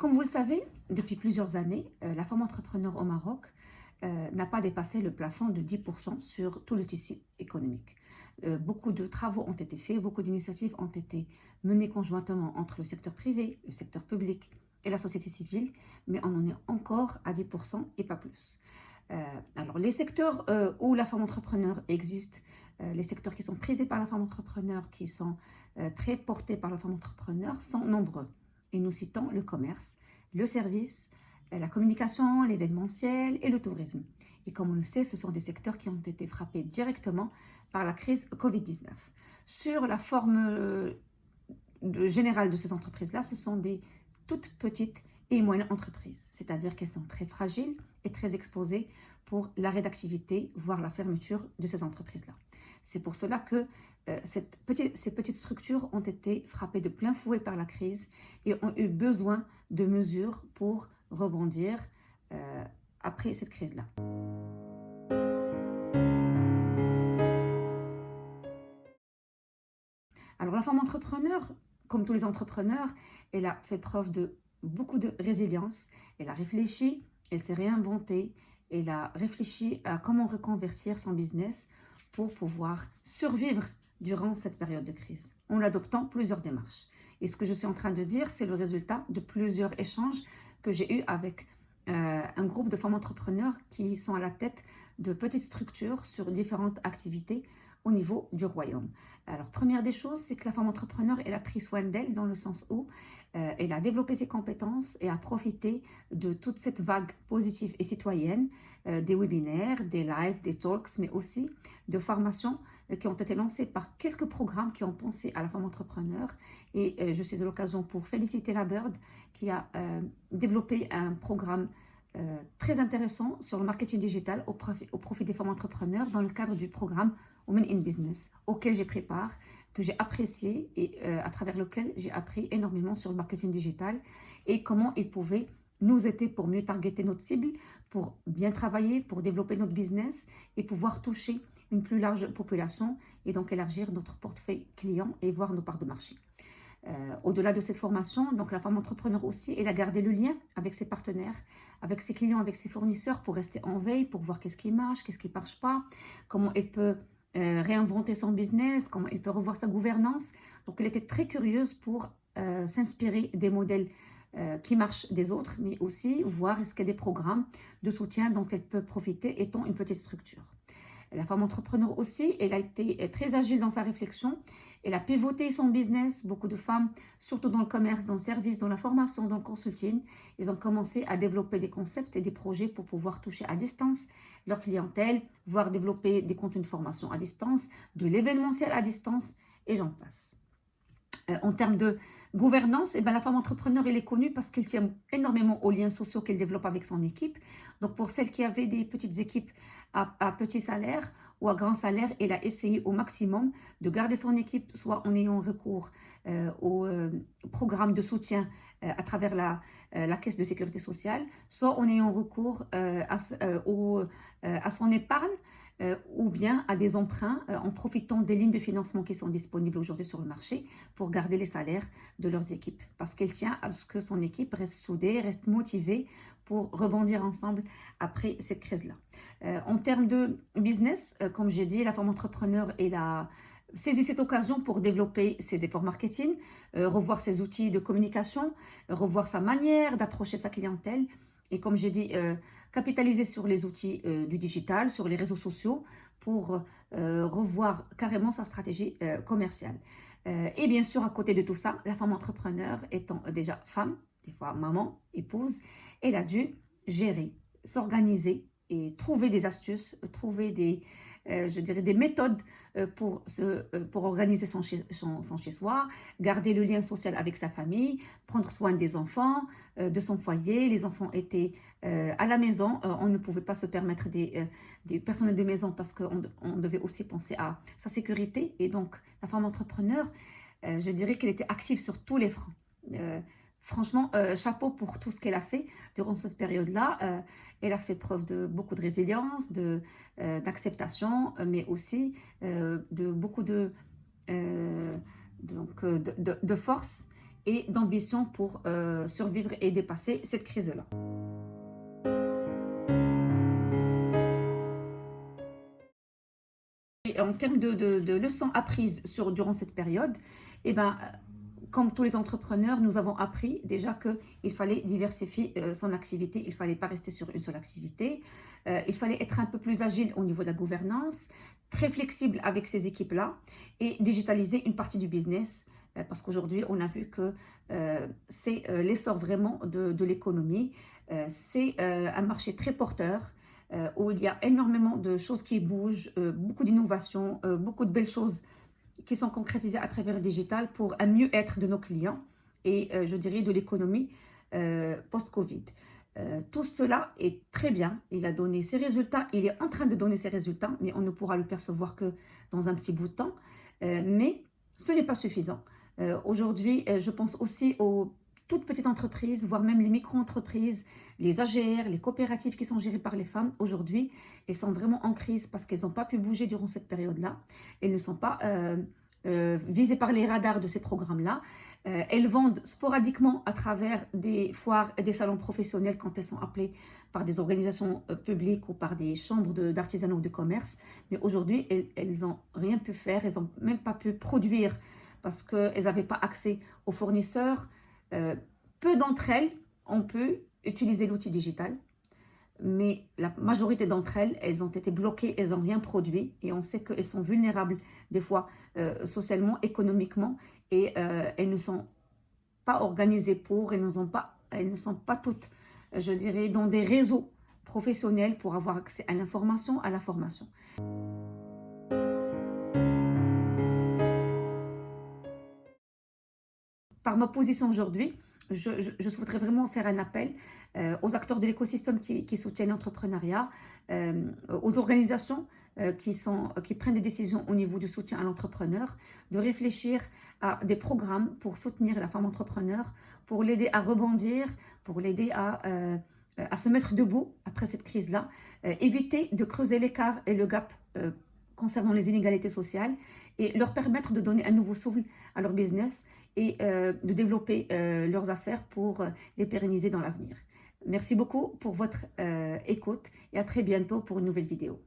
Comme vous le savez, depuis plusieurs années, la femme entrepreneur au Maroc n'a pas dépassé le plafond de 10% sur tout le tissu économique. Beaucoup de travaux ont été faits, beaucoup d'initiatives ont été menées conjointement entre le secteur privé, le secteur public et la société civile, mais on en est encore à 10% et pas plus. Alors, les secteurs où la femme entrepreneur existe, les secteurs qui sont prisés par la femme entrepreneur, qui sont très portés par la femme entrepreneur, sont nombreux. Et nous citons le commerce, le service, la communication, l'événementiel et le tourisme. Et comme on le sait, ce sont des secteurs qui ont été frappés directement par la crise Covid-19. Sur la forme générale de ces entreprises-là, ce sont des toutes petites et moyennes entreprises, c'est-à-dire qu'elles sont très fragiles et très exposées pour l'arrêt d'activité, voire la fermeture de ces entreprises-là. C'est pour cela que ces petites structures ont été frappées de plein fouet par la crise et ont eu besoin de mesures pour rebondir après cette crise-là. Alors la femme entrepreneur, comme tous les entrepreneurs, elle a fait preuve de beaucoup de résilience. Elle a réfléchi, elle s'est réinventée, elle a réfléchi à comment reconvertir son business pour pouvoir survivre durant cette période de crise, en adoptant plusieurs démarches. Et ce que je suis en train de dire, c'est le résultat de plusieurs échanges que j'ai eus avec un groupe de femmes entrepreneurs qui sont à la tête de petites structures sur différentes activités au niveau du royaume. Alors, première des choses, c'est que la femme entrepreneur, elle a pris soin d'elle dans le sens où elle a développé ses compétences et a profité de toute cette vague positive et citoyenne, des webinaires, des lives, des talks, mais aussi de formations qui ont été lancées par quelques programmes qui ont pensé à la femme entrepreneur. Et je saisis l'occasion pour féliciter la Bird qui a développé un programme très intéressant sur le marketing digital au profit des femmes entrepreneurs dans le cadre du programme Women in Business, auquel j'ai pris part, que j'ai apprécié et à travers lequel j'ai appris énormément sur le marketing digital et comment il pouvait nous aider pour mieux targeter notre cible, pour bien travailler, pour développer notre business et pouvoir toucher une plus large population et donc élargir notre portefeuille client et voir nos parts de marché. Au-delà de cette formation, donc la femme entrepreneur aussi, elle a gardé le lien avec ses partenaires, avec ses clients, avec ses fournisseurs pour rester en veille, pour voir qu'est-ce qui marche, qu'est-ce qui ne marche pas, comment elle peut réinventer son business, comment elle peut revoir sa gouvernance. Donc, elle était très curieuse pour s'inspirer des modèles qui marchent des autres, mais aussi voir est-ce qu'il y a des programmes de soutien dont elle peut profiter étant une petite structure. La femme entrepreneur aussi, elle a été très agile dans sa réflexion. Elle a pivoté son business. Beaucoup de femmes, surtout dans le commerce, dans le service, dans la formation, dans le consulting, elles ont commencé à développer des concepts et des projets pour pouvoir toucher à distance leur clientèle, voire développer des contenus de formation à distance, de l'événementiel à distance, et j'en passe. En termes de gouvernance, eh bien, la femme entrepreneur, elle est connue parce qu'elle tient énormément aux liens sociaux qu'elle développe avec son équipe. Donc, pour celles qui avaient des petites équipes à petit salaire ou à grand salaire, elle a essayé au maximum de garder son équipe, soit en ayant recours au programme de soutien à travers la caisse de sécurité sociale, soit en ayant recours à son épargne, ou bien à des emprunts en profitant des lignes de financement qui sont disponibles aujourd'hui sur le marché pour garder les salaires de leurs équipes. Parce qu'elle tient à ce que son équipe reste soudée, reste motivée pour rebondir ensemble après cette crise-là. En termes de business, comme j'ai dit, la femme entrepreneur, elle a saisi cette occasion pour développer ses efforts marketing, revoir ses outils de communication, revoir sa manière d'approcher sa clientèle. Et comme j'ai dit, capitaliser sur les outils du digital, sur les réseaux sociaux pour revoir carrément sa stratégie commerciale. Et bien sûr, à côté de tout ça, la femme entrepreneur étant déjà femme, des fois maman, épouse, elle a dû gérer, s'organiser et trouver des astuces, trouver des méthodes pour organiser son chez-soi, garder le lien social avec sa famille, prendre soin des enfants, de son foyer. Les enfants étaient à la maison, on ne pouvait pas se permettre des personnels de maison parce qu'on devait aussi penser à sa sécurité. Et donc, la femme entrepreneur, je dirais qu'elle était active sur tous les fronts. Franchement, chapeau pour tout ce qu'elle a fait durant cette période-là. Elle a fait preuve de beaucoup de résilience, d'acceptation, mais aussi de beaucoup de force et d'ambition pour survivre et dépasser cette crise-là. Et en termes de leçons apprises durant cette période, eh ben, comme tous les entrepreneurs, nous avons appris déjà qu'il fallait diversifier son activité, il ne fallait pas rester sur une seule activité, il fallait être un peu plus agile au niveau de la gouvernance, très flexible avec ces équipes-là et digitaliser une partie du business parce qu'aujourd'hui, on a vu que c'est l'essor vraiment de l'économie, c'est un marché très porteur, où il y a énormément de choses qui bougent, beaucoup d'innovations, beaucoup de belles choses qui sont concrétisées à travers le digital pour un mieux-être de nos clients et je dirais de l'économie post-Covid. Tout cela est très bien, il a donné ses résultats, il est en train de donner ses résultats, mais on ne pourra le percevoir que dans un petit bout de temps. Mais ce n'est pas suffisant. Aujourd'hui, je pense aussi aux toutes petites entreprises, voire même les micro-entreprises, les AGR, les coopératives qui sont gérées par les femmes. Aujourd'hui, elles sont vraiment en crise parce qu'elles n'ont pas pu bouger durant cette période-là. Elles ne sont pas visées par les radars de ces programmes-là. Elles vendent sporadiquement à travers des foires et des salons professionnels quand elles sont appelées par des organisations publiques ou par des chambres d'artisanat ou de commerce. Mais aujourd'hui, elles n'ont rien pu faire, elles n'ont même pas pu produire parce qu'elles n'avaient pas accès aux fournisseurs. Peu d'entre elles ont pu utiliser l'outil digital, mais la majorité d'entre elles, elles ont été bloquées, elles n'ont rien produit et on sait qu'elles sont vulnérables des fois socialement, économiquement et elles ne sont pas organisées elles ne sont pas toutes, je dirais, dans des réseaux professionnels pour avoir accès à l'information, à la formation. Par ma position aujourd'hui, je souhaiterais vraiment faire un appel aux acteurs de l'écosystème qui soutiennent l'entrepreneuriat, aux organisations qui prennent des décisions au niveau du soutien à l'entrepreneur, de réfléchir à des programmes pour soutenir la femme entrepreneur, pour l'aider à rebondir, pour l'aider à se mettre debout après cette crise-là, éviter de creuser l'écart et le gap concernant les inégalités sociales et leur permettre de donner un nouveau souffle à leur business et de développer leurs affaires pour les pérenniser dans l'avenir. Merci beaucoup pour votre écoute et à très bientôt pour une nouvelle vidéo.